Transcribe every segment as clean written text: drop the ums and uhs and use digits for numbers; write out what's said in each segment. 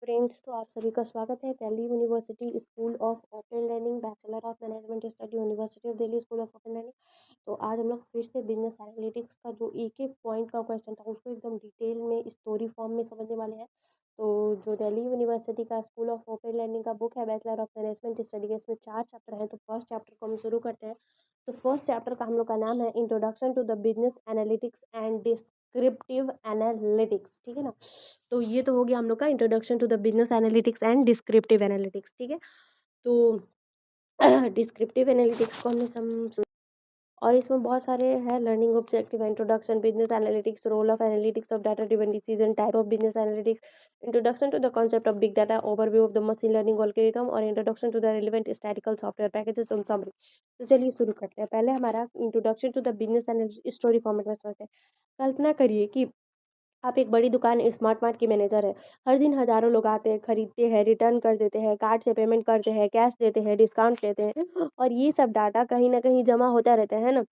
Friends, तो आप सभी का स्वागत है Delhi university school of open learning bachelor of management study university of Delhi school of open learning. तो आज हम लोग फिर से बिजनेस एनालिटिक्स का जो एक एक पॉइंट का क्वेश्चन था उसको एकदम डिटेल में स्टोरी फॉर्म में समझने वाले हैं। तो जो दिल्ली यूनिवर्सिटी का स्कूल ऑफ ओपन लर्निंग का बुक है बैचलर ऑफ मैनेजमेंट स्टडी के, इसमें 4 चैप्टर हैं। तो फर्स्ट चैप्टर को हम शुरू करते हैं। तो फर्स्ट चैप्टर का हम लोग का नाम है introduction to the business analytics and descriptive analytics. ठीक है ना। तो ये तो हो गया हम लोग का introduction to the business analytics and descriptive analytics. ठीक है। तो डिस्क्रिप्टिव एनालिटिक्स को हमने और इसमें बहुत सारे हैं learning objective, introduction business analytics, role of analytics of data driven decision, type of business analytics, introduction to the concept of big data, overview of the machine learning algorithm और introduction to the relevant statistical software packages on summary. तो चलिए शुरू करते हैं। पहले हमारा introduction to the business analytics story format में समझते हैं। कल्पना करिए कि आप एक बड़ी दुकान स्मार्ट मार्ट की मैनेजर है। हर दिन हजारों लोग आते हैं, खरीदते हैं, रिटर्न कर देते हैं, कार्ड से पेमेंट करते हैं, कैश देते हैं, डिस्काउंट लेते हैं और ये सब डाटा कहीं ना कहीं जमा होता रहता है ना।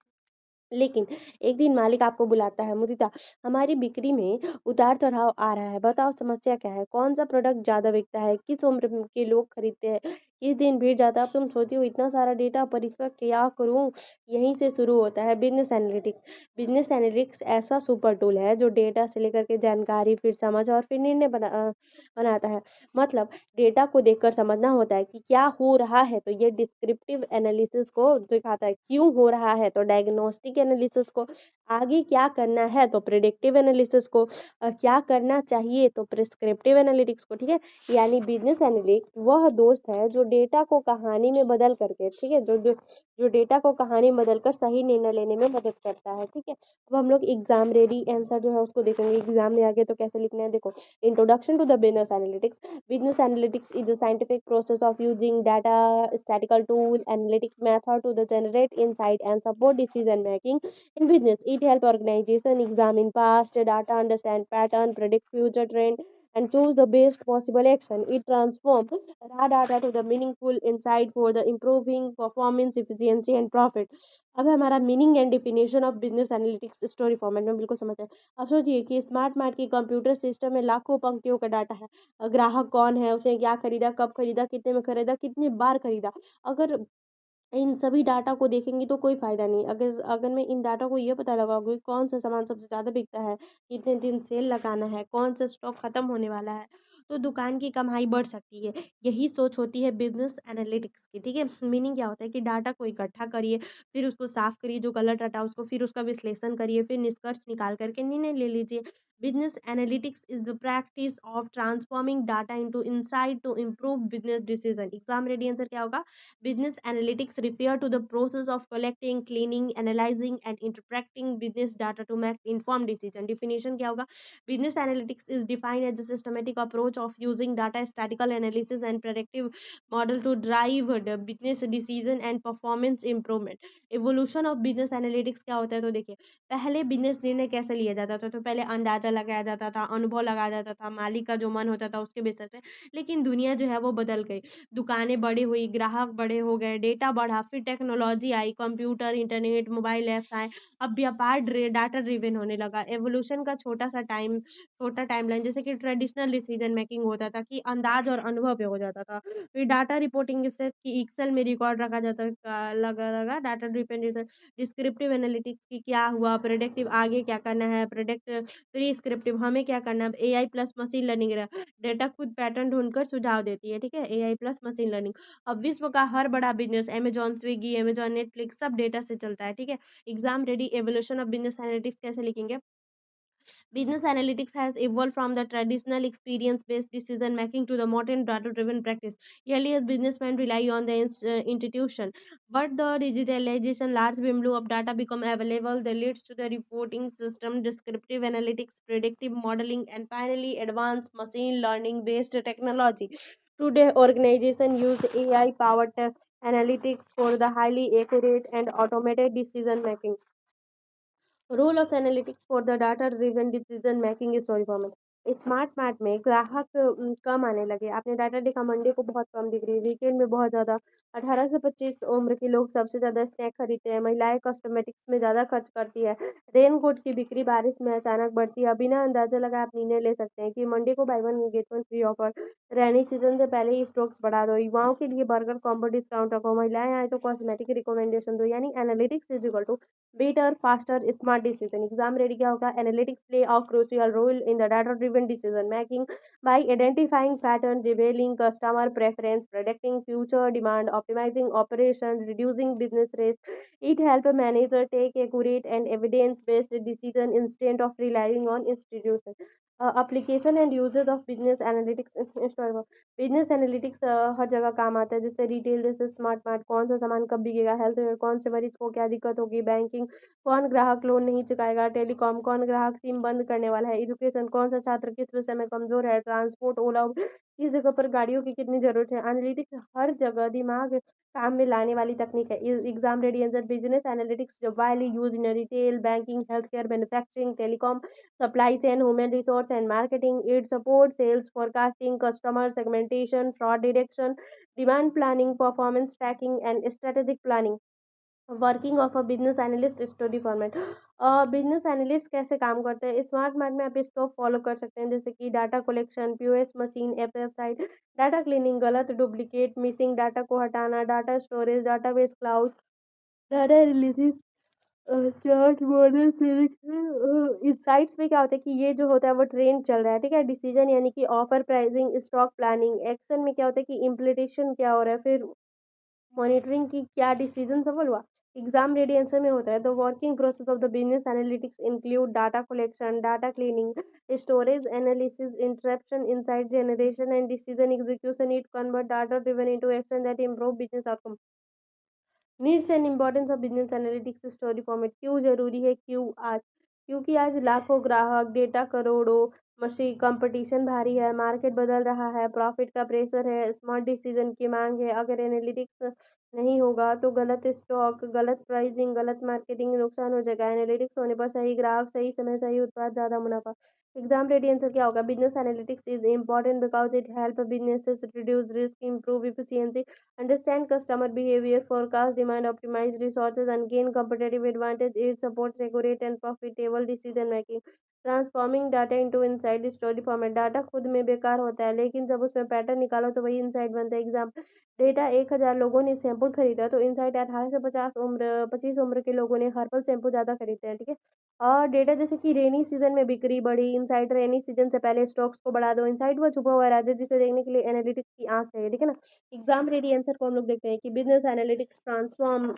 लेकिन एक दिन मालिक आपको बुलाता है, मुदिता, हमारी बिक्री में उतार चढ़ाव आ रहा है, बताओ समस्या क्या है, कौन सा प्रोडक्ट ज्यादा बिकता है, किस उम्र के लोग खरीदते हैं, किस दिन भीड़ ज्यादा। अब तुम सोची हो इतना सारा डेटा, पर इसका क्या करूं। यहीं से शुरू होता है बिजनेस एनालिटिक्स। बिजनेस एनालिटिक्स ऐसा सुपर टूल है जो डेटा से लेकर के जानकारी, फिर समझ और फिर निर्णय बनाता है। मतलब डेटा को देखकर समझना होता है कि क्या हो रहा है, तो ये डिस्क्रिप्टिव एनालिसिस को दिखाता है। क्यों हो रहा है, तो डायग्नोस्टिक एनालिसिस को। आगे क्या करना है, तो प्रिडिक्टिव एनालिसिस को। क्या करना चाहिए, तो प्रिस्क्रिप्टिव एनालिटिक्स को। ठीक है। यानी बिजनेस एनालिटिक्स वह दोस्त है जो डेटा को कहानी में बदल करके, ठीक है, जो जो जो डेटा को कहानी में बदलकर सही निर्णय लेने में मदद करता है। ठीक है। अब हम लोग एग्जाम रेडी आंसर जो है उसको देखेंगे। एग्जाम में आगे तो कैसे लिखना है, देखो। Introduction to the business analytics. Business analytics is a scientific process of using data, statistical tool, analytic method to the generate insight and support decision making in business. It helps organization examine past data, understand pattern, predict future trend, and choose the best possible action. It transforms raw data to the meaningful insight for the improving performance, efficiency, and profit. अब है हमारा meaning and definition of business analytics story format में बिल्कुल समझते हैं। अब सोचिए कि स्मार्ट मार्ट की कंप्यूटर सिस्टम में लाखों पंक्तियों का डाटा है। ग्राहक कौन है, उसने क्या खरीदा, कब खरीदा, कितने में खरीदा, कितनी बार खरीदा। अगर इन सभी डाटा को देखेंगे तो कोई फायदा नहीं। अगर अगर मैं इन डाटा को ये पता लगाऊंगी कौन सा सामान सबसे ज्यादा बिकता है, कितने दिन सेल लगाना है, कौन सा स्टॉक खत्म होने वाला है, तो दुकान की कमाई बढ़ सकती है। यही सोच होती है बिजनेस एनालिटिक्स की। ठीक है। मीनिंग क्या होता है कि डाटा को इकट्ठा करिए, फिर उसको साफ करिए जो गलत डाटा उसको, फिर उसका विश्लेषण करिए, फिर निष्कर्ष निकाल करके निर्णय ले लीजिए। Business analytics is the practice of transforming data into insight to improve business decision. Exam ready answer क्या होगा। Business analytics refer to the process of collecting, cleaning, analyzing, and interpreting business data to make informed decision. Definition क्या होगा। Business analytics is defined as a systematic approach of using data, statistical analysis, and predictive model to drive the business decision and performance improvement. Evolution of business analytics क्या होता है, तो देखिए, पहले business निर्णय कैसे लिया जाता था, तो पहले अंदाजा लगाया जाता था, अनुभव लगाया जाता था, मालिक का जो मन होता था उसके बेसिस पे। लेकिन दुनिया जो है वो बदल गई। दुकानें बड़ी हुई, ग्राहक बड़े हो गए, डेटा बढ़ा, फिर टेक्नोलॉजी आई, कंप्यूटर, इंटरनेट, मोबाइल ऐप्स आए। अब व्यापार डाटा ड्रिवन होने लगा। एवोल्यूशन का छोटा टाइमलाइन, जैसे कि ट्रेडिशनल डिसीजन मेकिंग होता था कि अंदाज और अनुभव पे हो जाता था। फिर डाटा रिपोर्टिंग से कि एक्सेल में रिकॉर्ड रखा जाता लगा लगा डाटा ड्रिवन। डिस्क्रिप्टिव एनालिटिक्स की क्या हुआ, प्रेडिक्टिव आगे क्या करना है, प्रेडिक्ट प्रिस्क्रिप्टिव हमें क्या करना है। AI plus machine learning, data खुद पैटर्न ढूंढकर सुझाव देती है। ठीक है। AI plus machine learning. अब विश्व का हर बड़ा business, Amazon, Swiggy, Amazon, Netflix, सब डेटा से चलता है। ठीक है। Exam ready. Evolution of business analytics कैसे लिखेंगे। Business analytics has evolved from the traditional experience-based decision making to the modern data-driven practice. Earlier, businessmen rely on the institution, but the digitalization, large window of data become available. That leads to the reporting system, descriptive analytics, predictive modeling, and finally, advanced machine learning-based technology. Today, organizations use AI-powered analytics for the highly accurate and automated decision making. Role of analytics for the data driven decision making is story format. Smart mart में ग्राहक कम आने लगे। आपने data देखा, Monday को बहुत कम दिख रही है, वीकेंड में बहुत ज़्यादा। 18 से 25 उम्र के लोग सबसे ज़्यादा स्नैक खरीदते हैं। महिलाएं कॉस्मेटिक्स में ज़्यादा खर्च करती है। रेनकोट की बिक्री बारिश में अचानक बढ़ती है। बिना अंदाजा लगाए आप निर्णय ले सकते हैं कि मंडे को buy one get one free offer. Rainy season से पहले ही स्टॉक्स बढ़ा दो। युवाओं के लिए बर्गर कॉम्बो डिस्काउंट रखो। महिलाएं आए तो कॉस्मेटिक रिकमेंडेशन दो। यानी analytics is equal to better, faster, smart decision. Exam ready क्या होगा? Analytics play a crucial role in the data-driven decision making by identifying pattern, revealing customer preference, predicting future demand, optimizing operations, reducing business risk. It help a manager take accurate and evidence-based decision instead of relying on institution. Application and uses of business analytics. Business analytics हर जगह काम आता है, जैसे retail, जैसे smart mart, कौन सा सामान कब बिकेगा, हेल्थ केयर, कौन से मरीज को क्या दिक्कत होगी, बैंकिंग, कौन ग्राहक लोन नहीं चुकाएगा, टेलीकॉम, कौन ग्राहक सिम बंद करने वाला है, एजुकेशन, कौन सा छात्र किस विषय में कमजोर है, ट्रांसपोर्ट, ओला, किस जगह पर गाड़ियों की कितनी जरूरत है। एनालिटिक्स हर जगह दिमाग काम में लाने वाली तकनीक है। Exam ready answer, business analytics जब widely use in retail, banking, health care, manufacturing, telecom, supply chain, human resource and marketing. It supports sales forecasting, customer segmentation, fraud detection, demand planning, performance tracking, and strategic planning. Working of a business analyst story format. Business analyst कैसे काम करते हैं? Smart mart में आप इसको follow कर सकते हैं, जैसे कि data collection, POS machine, F site, data cleaning, गलत डुप्लीकेट मिसिंग डाटा को हटाना, data storage, database cloud, data analysis, chart model prediction. Insights में क्या होता है कि ये जो होता है वो ट्रेंड चल रहा है, ठीक है। डिसीजन यानी कि offer pricing, stock planning. Action में क्या होता है कि इम्प्लीमेंटेशन क्या हो रहा है, फिर मॉनिटरिंग की क्या डिसीजन सफल हुआ। एग्जाम रेडी आंसर में होता है the working process of the business analytics include data collection, data cleaning, storage, analysis, interruption, insight generation and decision execution. It convert data driven into action that improve business outcome. Needs and importance of business analytics story format. क्यों जरूरी है? क्यों आज? क्योंकि आज लाखों ग्राहक, data करोड़ों, मशीन, कंपटीशन भारी है, मार्केट बदल रहा है, प्रॉफिट का प्रेशर है, स्मार्ट डिसीजन की मांग है। अगर एनालिटिक्स नहीं होगा तो गलत स्टॉक, गलत प्राइसिंग, गलत मार्केटिंग, नुकसान हो जाएगा। एनालिटिक्स होने पर सही ग्राहक, सही समय, सही उत्पाद, ज्यादा मुनाफा। एग्जाम रेडी आंसर क्या होगा? Business analytics is important because it help businesses reduce risk, improve efficiency, understand customer behavior, forecast demand, optimize resources, and gain competitive advantage. It supports accurate and profitable decision making. Transforming data into insight story format. Data खुद में बेकार होता है, लेकिन जब उसमें pattern निकालो तो वही इनसाइट बनता है। एग्जाम, डेटा 1000 लोगों ने शैम्पू खरीदा तो इनसाइट 18 से 25 उम्र के लोगों ने हर्बल शैम्पू ज्यादा खरीदते हैं, ठीक है। और डेटा जैसे कि रेनी सीजन में बिक्री बढ़ी, इनसाइट रेनी सीजन से पहले स्टॉक्स को बढ़ा दो। इनसाइट वो छुपा हुआ राजा जिसे देखने के लिए एनालिटिक्स की आंख चाहिए, ठीक है ना। एग्जाम रेडी आंसर को हम लोग देखते हैं कि business analytics transform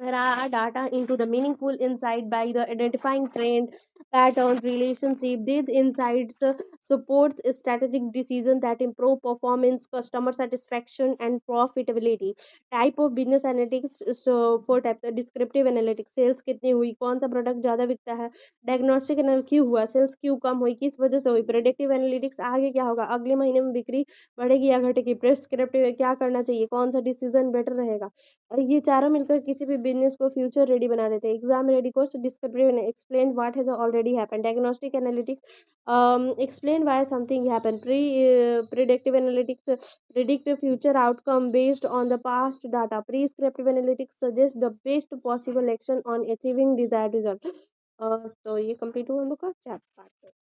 raw data into the meaningful insight by the identifying trend, patterns, relationship. These insights supports strategic decisions that improve performance, customer satisfaction, and profitability. Type of business analytics, so four type: descriptive analytics, sales कितनी हुई, कौन सा product ज्यादा बिकता है, diagnostic analytics क्यों हुआ, sales क्यों कम हुई, किस वजह से हुई, प्रेडिक्टिव एनालिटिक्स आगे क्या होगा, अगले महीने में बिक्री बढ़ेगी या घटेगी, प्रिस्क्रिप्टिव क्या करना चाहिए, कौन सा डिसीजन बेटर रहेगा। और ये चारों मिलकर किसी भी बिजनेस को फ्यूचर रेडी बना देते हैं। एग्जाम रेडी को descriptive explain what has already happened, diagnostic analytics explain why something happen, predictive analytics predict future outcome based on the past data, prescriptive analytics suggest the best possible action on achieving desired result। तो ये complete हुआ हम लोग का chapter.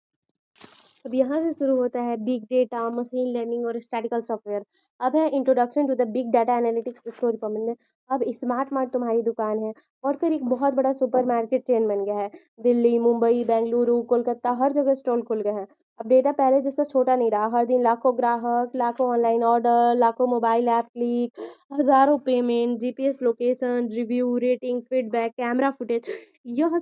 अब यहाँ से शुरू होता है बिग डेटा, मशीन लर्निंग और स्टैटिकल सॉफ्टवेयर। अब है introduction to the big data analytics story format में। अब स्मार्ट मार्ट तुम्हारी दुकान है और फिर एक बहुत बड़ा सुपरमार्केट चेन बन गया है। दिल्ली, मुंबई, बेंगलुरु, कोलकाता, हर जगह स्टॉल खुल गए हैं। अब डेटा पहले जैसा छोटा नहीं रहा। हर दिन लाखों ग्राहक, लाखों ऑनलाइन ऑर्डर, लाखों मोबाइल ऐप क्लिक, हजारों payment, GPS location, review, rating, feedback, camera footage. यह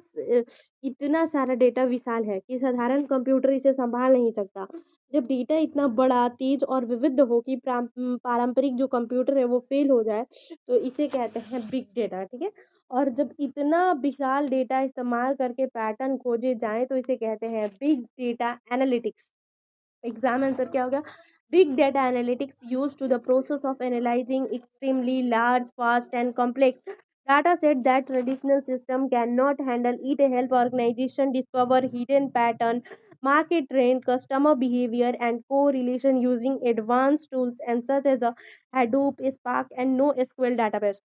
इतना सारा डेटा विशाल है कि साधारण कंप्यूटर इसे संभाल नहीं सकता। जब डेटा इतना बड़ा, तेज और विविध हो कि पारंपरिक जो कंप्यूटर है वो फेल हो जाए, तो इसे कहते हैं बिग डेटा, ठीक है। और जब इतना विशाल डेटा इस्तेमाल करके पैटर्न खोजे जाएं तो इसे कहते हैं big data analytics. Exam answer क्या हो गया? Big data analytics use to the process of analysing extremely large, fast and complex data set that traditional system cannot handle. It help organization discover hidden pattern, market trend, customer behavior, and correlation using advanced tools and such as a Hadoop, Spark, and NoSQL database.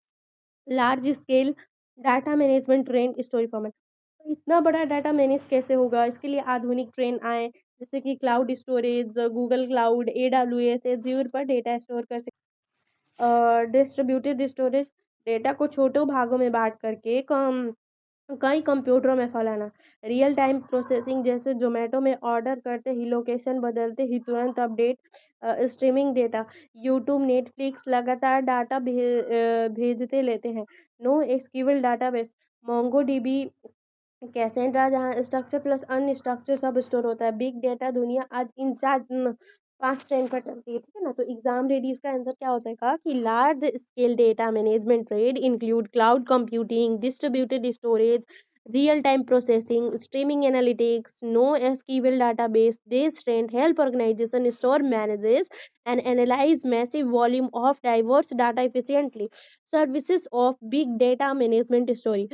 Large scale data management train story format. तो इतना बड़ा data manage कैसे होगा, इसके लिए आधुनिक train आए, जैसे कि cloud storage, Google cloud, AWS, azure पर डेटा स्टोर कर सकते। डिस्ट्रीब्यूटेड स्टोरेज, डेटा को छोटे भागों में बांट करके कई कंप्यूटरों में फैलाना। रियल टाइम प्रोसेसिंग, जैसे जोमेटो में ऑर्डर करते ही, लोकेशन बदलते ही तुरंत update. Streaming data, YouTube, Netflix लगातार डाटा भेजते लेते हैं। No SQL database, MongoDB, Cassandra, जहाँ स्ट्रक्चर प्लस अनस्ट्रक्चर सब स्टोर होता है। बिग डेटा दुनिया आज इन चार 5 ट्रेंड पर चलती है, ठीक है ना। तो एग्जाम रेडी इसका आंसर क्या हो जाएगा कि large scale data management trend include cloud computing, distributed storage, real time processing, streaming analytics, NoSQL database. These trend help organization store, manages, and analyze massive volume of diverse data efficiently. Services of big data management story.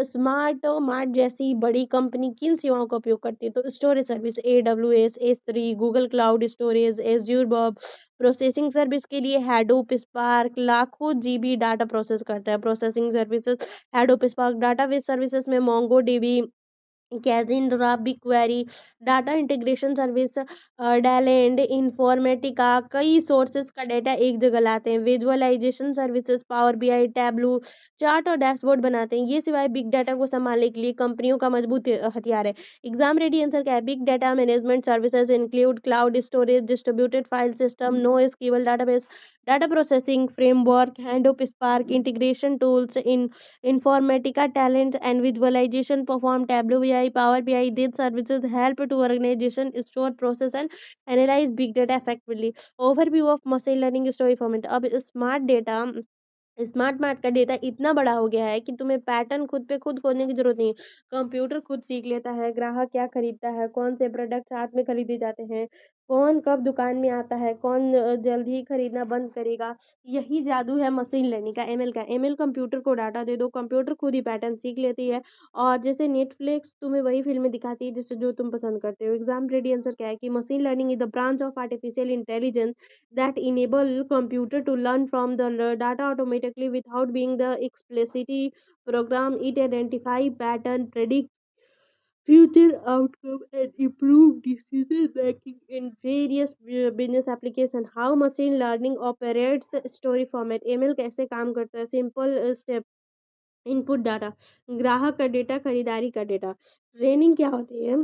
Smart mart जैसी बड़ी company किन सेवाओं का उपयोग करती है, तो storage service, AWS, S3, Google cloud storage, Azure बॉब। प्रोसेसिंग सर्विस के लिए हैडोप, स्पार्क लाखों जीबी डाटा प्रोसेस करता है। Processing services, Hadoop, Spark. Database services में Mongo DB, Cassandra, BigQuery. Data integration service, Talend, Informatica, कई सोर्सेज का data एक जगह लाते हैं। Visualization services, power BI, Tableau, chart और डैशबोर्ड बनाते हैं। ये सिवाय बिग डाटा को संभालने के लिए कंपनियों का मजबूत हथियार है। एग्जाम रेडी आंसर क्या है, big data management services include cloud storage, distributed file system, no SQL database, data processing framework, Hadoop, Spark, integration tools, Informatica talent and visualization perform Tableau BI, Power BI. These services help to organization store, process and analyze big data effectively. Overview of machine learning story format. अब smart data, smart mart का data इतना बड़ा हो गया है कि तुम्हें pattern खुद पे खुद खोजने की जरूरत नहीं है। कंप्यूटर खुद सीख लेता है ग्राहक क्या खरीदता है, कौन से प्रोडक्ट साथ में खरीदे जाते हैं, कौन कब दुकान में आता है, कौन जल्द ही खरीदना बंद करेगा। यही जादू है मशीन लर्निंग का, ML का। ML कंप्यूटर को डाटा दे दो, कंप्यूटर खुद ही पैटर्न सीख लेती है। और जैसे नेटफ्लिक्स तुम्हें वही फिल्में दिखाती है जिससे जो तुम पसंद करते हो। एग्जाम रेडी आंसर क्या है कि machine learning is the branch of artificial intelligence that enable computer to learn from the data automatically without being the explicitly program. It identify pattern, predict future outcome, and improve decision making in various business application. How machine learning operates, story format, ML कैसे काम करता है, simple step. Input data, ग्राहक का data, खरीदारी का data. Training क्या होती है,